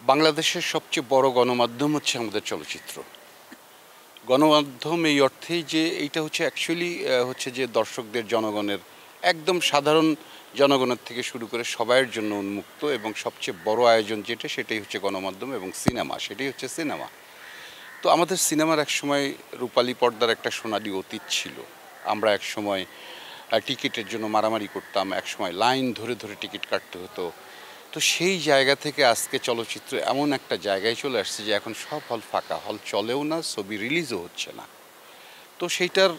বাংলাদেশের সবচেয়ে বড় গণমাধ্যম হচ্ছে আমাদের চলচ্চিত্র। গণমাধ্যম এই অর্থেই যে এইটা হচ্ছে অ্যাকচুয়ালি হচ্ছে যে দর্শকদের জনগণের একদম সাধারণ জনগণের থেকে শুরু করে সবাইয়ের জন্য উন্মুক্ত এবং সবচেয়ে বড় আয়োজন যেটা সেটাই হচ্ছে গণমাধ্যম এবং সিনেমা, সেটাই হচ্ছে সিনেমা। তো আমাদের সিনেমার একসময় রূপালী পর্দার একটা সোনালী অতীত ছিল। আমরা একসময় টিকিটের জন্য মারামারি করতাম, একসময় লাইন ধরে ধরে টিকিট কাটতে হতো। তো সেই জায়গা থেকে আজকে চলচ্চিত্র এমন একটা জায়গায় চলে আসছে যে এখন সব হল ফাঁকা, হল চলেও না, ছবি রিলিজও হচ্ছে না। তো সেইটার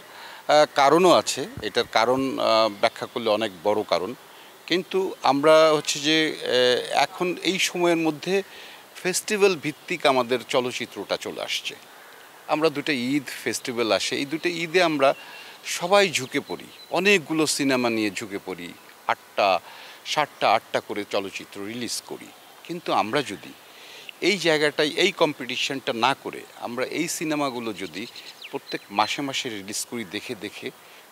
কারণও আছে, এটার কারণ ব্যাখ্যা করলে অনেক বড় কারণ। কিন্তু আমরা হচ্ছে যে এখন এই সময়ের মধ্যে ফেস্টিভ্যাল ভিত্তিক আমাদের চলচ্চিত্রটা চলে আসছে। আমরা দুটো ঈদ ফেস্টিভ্যাল আসে, এই দুটো ঈদে আমরা সবাই ঝুঁকে পড়ি, অনেকগুলো সিনেমা নিয়ে ঝুঁকে পড়ি, 8টা 7টা 8টা করে চলচ্চিত্র রিলিজ করি। কিন্তু আমরা যদি এই জায়গাটায় এই কম্পিটিশনটা না করে আমরা এই সিনেমাগুলো যদি প্রত্যেক মাসে মাসে রিলিজ করি দেখে দেখে,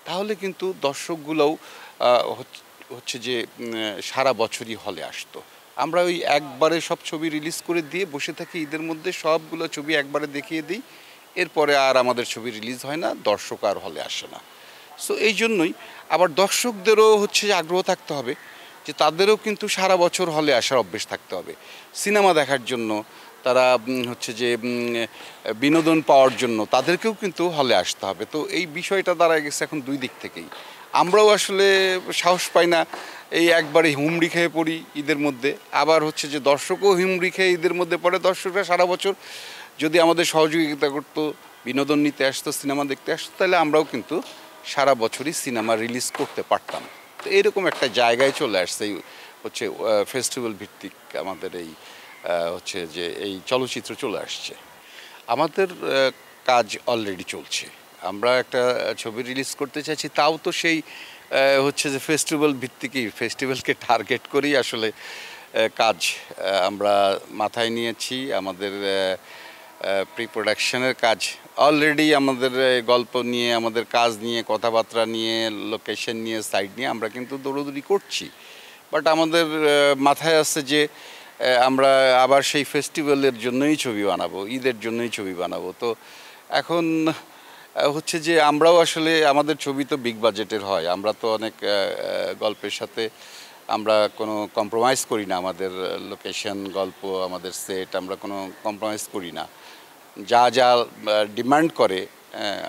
তাহলে কিন্তু দর্শকগুলোও হচ্ছে যে সারা বছরই হলে আসতো। আমরা ওই একবারে সব ছবি রিলিজ করে দিয়ে বসে থাকি, ঈদের মধ্যে সবগুলো ছবি একবারে দেখিয়ে দিই, এরপরে আর আমাদের ছবি রিলিজ হয় না, দর্শক আর হলে আসে না। সো এই জন্যই আবার দর্শকদেরও হচ্ছে যে আগ্রহ থাকতে হবে যে তাদেরও কিন্তু সারা বছর হলে আসার অভ্যেস থাকতে হবে সিনেমা দেখার জন্য। তারা হচ্ছে যে বিনোদন পাওয়ার জন্য তাদেরকেও কিন্তু হলে আসতে হবে। তো এই বিষয়টা দাঁড়ায় গেছে এখন দুই দিক থেকেই। আমরাও আসলে সাহস পাই না, এই একবারে হুমড়ি খেয়ে পড়ি ঈদের মধ্যে, আবার হচ্ছে যে দর্শকও হুমড়ি খেয়ে ঈদের মধ্যে পড়ে। দর্শকরা সারা বছর যদি আমাদের সহযোগিতা করতো, বিনোদন নিতে আসতো, সিনেমা দেখতে আসতো, তাহলে আমরাও কিন্তু সারা বছরই সিনেমা রিলিজ করতে পারতাম। তো এরকম একটা জায়গায় চলে আসছে এই হচ্ছে ফেস্টিভ্যাল ভিত্তিক আমাদের এই হচ্ছে যে এই চলচ্চিত্র চলে আসছে। আমাদের কাজ অলরেডি চলছে। আমরা একটা ছবি রিলিজ করতে চাইছি, তাও তো সেই হচ্ছে যে ফেস্টিভ্যাল ভিত্তিকই, ফেস্টিভ্যালকে টার্গেট করেই আসলে কাজ আমরা মাথায় নিয়েছি। আমাদের প্রি প্রোডাকশনের কাজ অলরেডি, আমাদের গল্প নিয়ে, আমাদের কাজ নিয়ে, কথাবার্তা নিয়ে, লোকেশন নিয়ে, সাইড নিয়ে আমরা কিন্তু দৌড়দৌড়ি করছি। বাট আমাদের মাথায় আছে যে আমরা আবার সেই ফেস্টিভ্যালের জন্যই ছবি বানাবো, ঈদের জন্যই ছবি বানাবো। তো এখন হচ্ছে যে আমরাও আসলে আমাদের ছবি তো বিগ বাজেটের হয়, আমরা তো অনেক গল্পের সাথে আমরা কোনো কম্প্রোমাইজ করি না। আমাদের লোকেশন, গল্প, আমাদের সেট, আমরা কোনো কম্প্রোমাইজ করি না। যা যা ডিমান্ড করে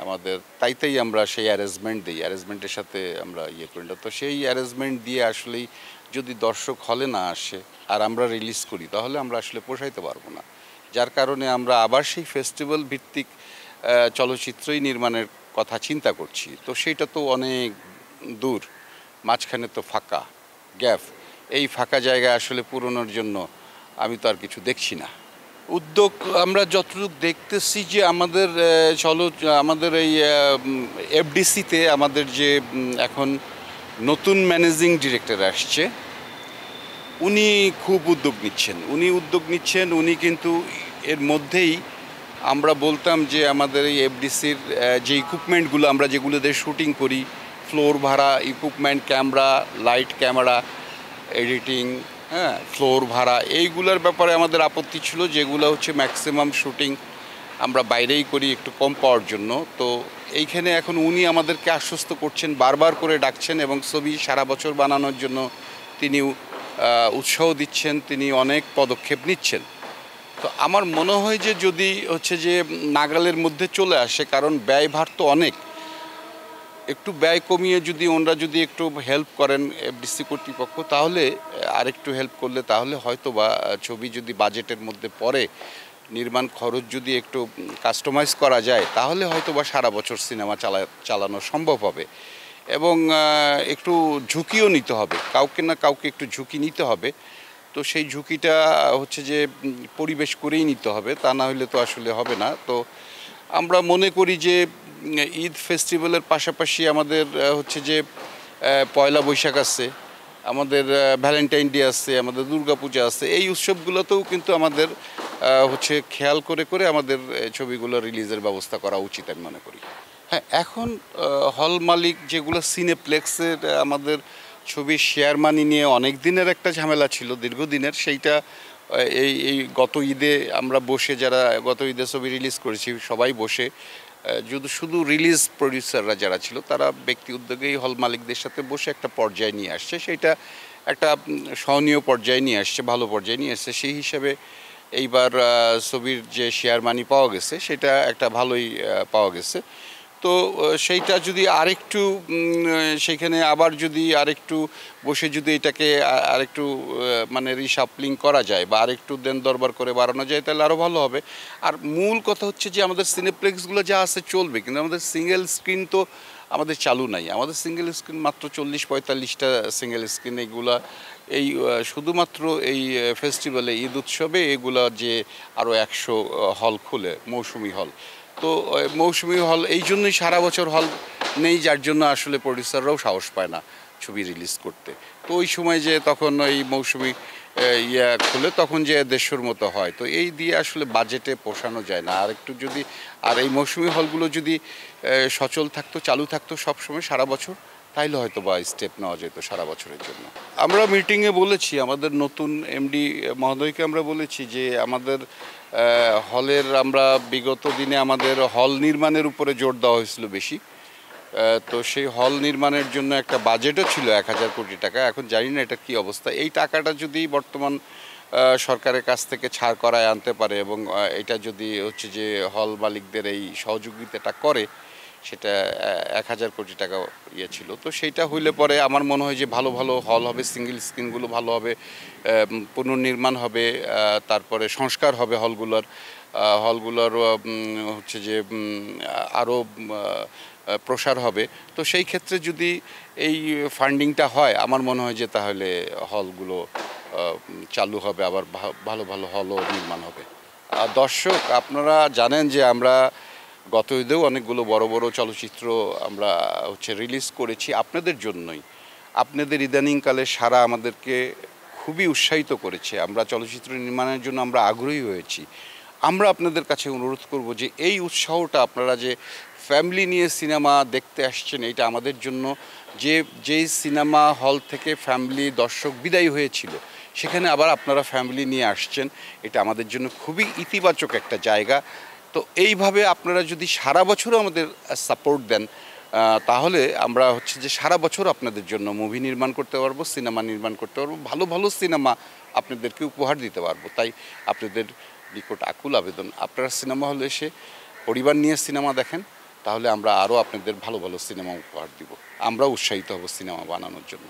আমাদের, তাইতেই আমরা সেই অ্যারেঞ্জমেন্ট দিই, অ্যারেঞ্জমেন্টের সাথে আমরা ইয়ে করি না। তো সেই অ্যারেঞ্জমেন্ট দিয়ে আসলেই যদি দর্শক হলে না আসে আর আমরা রিলিজ করি, তাহলে আমরা আসলে পোষাইতে পারবো না। যার কারণে আমরা আবার সেই ফেস্টিভ্যাল ভিত্তিক চলচ্চিত্রই নির্মাণের কথা চিন্তা করছি। তো সেইটা তো অনেক দূর, মাঝখানে তো ফাঁকা গ্যাপ, এই ফাঁকা জায়গা আসলে পূরণের জন্য আমি তো আর কিছু দেখছি না। উদ্যোগ আমরা যতটুকু দেখতেছি যে আমাদের আমাদের এই এফডিসিতে আমাদের যে এখন নতুন ম্যানেজিং ডিরেক্টর আসছে, উনি খুব উদ্যোগ নিচ্ছেন। উনি কিন্তু এর মধ্যেই আমরা বলতাম যে আমাদের এই এফডিসির যে ইকুইপমেন্টগুলো আমরা যেগুলো দিয়ে শুটিং করি, ফ্লোর ভাড়া, equipment, camera, light, camera, editing, হ্যাঁ, ফ্লোর ভাড়া, এইগুলোর ব্যাপারে আমাদের আপত্তি ছিল, যেগুলো হচ্ছে ম্যাক্সিমাম শুটিং আমরা বাইরেই করি একটু কম পাওয়ার জন্য। তো এইখানে এখন উনি আমাদেরকে আশ্বস্ত করছেন, বারবার করে ডাকছেন এবং ছবি সারা বছর বানানোর জন্য তিনি উৎসাহ দিচ্ছেন, তিনি অনেক পদক্ষেপ নিচ্ছেন। তো আমার মনে হয় যে যদি হচ্ছে যে নাগালের মধ্যে চলে আসে, কারণ ব্যয়ভার তো অনেক, একটু ব্যয় কমিয়ে যদি ওনারা যদি একটু হেল্প করেন এফডিসি কর্তৃপক্ষ, তাহলে আরেকটু হেল্প করলে তাহলে হয়তো বা ছবি যদি বাজেটের মধ্যে পড়ে, নির্মাণ খরচ যদি একটু কাস্টমাইজ করা যায়, তাহলে হয়তো বা সারা বছর সিনেমা চালানো সম্ভব হবে। এবং একটু ঝুঁকিও নিতে হবে, কাউকে না কাউকে একটু ঝুঁকি নিতে হবে। তো সেই ঝুঁকিটা হচ্ছে যে পরিবেশ করেই নিতে হবে, তা না হলে তো আসলে হবে না। তো আমরা মনে করি যে ঈদ ফেস্টিভ্যালের পাশাপাশি আমাদের হচ্ছে যে পয়লা বৈশাখ আছে, আমাদের ভ্যালেন্টাইন ডে আছে, আমাদের দুর্গাপূজা আছে, এই উৎসবগুলোতেও কিন্তু আমাদের হচ্ছে খেয়াল করে করে আমাদের ছবিগুলো রিলিজের ব্যবস্থা করা উচিত আমি মনে করি। হ্যাঁ, এখন হল মালিক যেগুলো সিনেপ্লেক্সের আমাদের ছবির শেয়ার মানি নিয়ে অনেক দিনের একটা ঝামেলা ছিল, দীর্ঘদিনের, সেইটা এই গত ঈদে আমরা বসে যারা গত ঈদে ছবি রিলিজ করেছি সবাই বসে যদি শুধু রিলিজ প্রডিউসাররা যারা ছিল তারা ব্যক্তি উদ্যোগেই হল মালিকদের সাথে বসে একটা পর্যায়ে নিয়ে আসছে, সেইটা একটা সহনীয় পর্যায়ে নিয়ে আসছে, ভালো পর্যায়ে নিয়ে আসছে। সেই হিসাবে এইবার ছবির যে শেয়ার মানি পাওয়া গেছে সেটা একটা ভালোই পাওয়া গেছে। তো সেইটা যদি আরেকটু সেইখানে আবার যদি আরেকটু বসে যদি এটাকে আরেকটু মানে রিশাফলিং করা যায় বা আরেকটু দেন দরবার করে বাড়ানো যায় তাহলে আরও ভালো হবে। আর মূল কথা হচ্ছে যে আমাদের সিনেপ্লেক্সগুলো যা আছে চলবে, কিন্তু আমাদের সিঙ্গেল স্ক্রিন তো আমাদের চালু নাই। আমাদের সিঙ্গেল স্ক্রিন মাত্র 40-45টা সিঙ্গেল স্ক্রিন, এইগুলা এই শুধুমাত্র এই ফেস্টিভ্যালে ঈদ উৎসবে এগুলা যে আরও 100 হল খুলে মৌসুমি হল। তো মৌসুমি হল এই জন্যই সারা বছর হল নেই, যার জন্য আসলে প্রডিউসাররাও সাহস পায় না ছবি রিলিজ করতে। তো ওই সময় যে তখন ওই মৌসুমি খুলে তখন যে দেড়শোর মতো হয়, তো এই দিয়ে আসলে বাজেটে পোষানো যায় না। আর একটু যদি আর এই মৌসুমি হলগুলো যদি সচল থাকতো, চালু থাকতো সবসময় সারা বছর, তাইলে হয়তো বা স্টেপ নেওয়া যেত সারা বছরের জন্য। আমরা মিটিংয়ে বলেছি, আমাদের নতুন এমডি মহোদয়কে আমরা বলেছি যে আমাদের হলের আমরা বিগত দিনে আমাদের হল নির্মাণের উপরে জোর দেওয়া হয়েছিল বেশি। তো সেই হল নির্মাণের জন্য একটা বাজেটও ছিল 1000 কোটি টাকা। এখন জানি না এটা কী অবস্থা। এই টাকাটা যদি বর্তমান সরকারের কাছ থেকে ছাড় করায় আনতে পারে এবং এটা যদি হচ্ছে যে হল মালিকদের এই সহযোগিতাটা করে, সেটা 1000 কোটি টাকা ছিল। তো সেইটা হইলে পরে আমার মনে হয় যে ভালো ভালো হল হবে, সিঙ্গেল স্ক্রিনগুলো ভালো হবে, পুনর্নির্মাণ হবে, তারপরে সংস্কার হবে হলগুলোর হচ্ছে যে আরও প্রসার হবে। তো সেই ক্ষেত্রে যদি এই ফান্ডিংটা হয় আমার মনে হয় যে তাহলে হলগুলো চালু হবে, আবার ভালো ভালো হলও নির্মাণ হবে। দর্শক, আপনারা জানেন যে আমরা গত ঈদেও অনেকগুলো বড় বড় চলচ্চিত্র আমরা হচ্ছে রিলিজ করেছি আপনাদের জন্যই। আপনাদের ইদানিংকালে সারা আমাদেরকে খুবই উৎসাহিত করেছে। আমরা চলচ্চিত্র নির্মাণের জন্য আমরা আগ্রহী হয়েছি। আমরা আপনাদের কাছে অনুরোধ করব যে এই উৎসাহটা আপনারা যে ফ্যামিলি নিয়ে সিনেমা দেখতে আসছেন, এটা আমাদের জন্য যেই সিনেমা হল থেকে ফ্যামিলি দর্শক বিদায়ী হয়েছিল সেখানে আবার আপনারা ফ্যামিলি নিয়ে আসছেন, এটা আমাদের জন্য খুবই ইতিবাচক একটা জায়গা। তো এইভাবে আপনারা যদি সারা বছরও আমাদের সাপোর্ট দেন তাহলে আমরা হচ্ছে যে সারা বছর আপনাদের জন্য মুভি নির্মাণ করতে পারবো, সিনেমা নির্মাণ করতে পারবো, ভালো ভালো সিনেমা আপনাদেরকে উপহার দিতে পারবো। তাই আপনাদের নিকট আকুল আবেদন, আপনারা সিনেমা হলে এসে পরিবার নিয়ে সিনেমা দেখেন, তাহলে আমরা আরও আপনাদের ভালো ভালো সিনেমা উপহার দিব। আমরা উৎসাহিত হব সিনেমা বানানোর জন্য।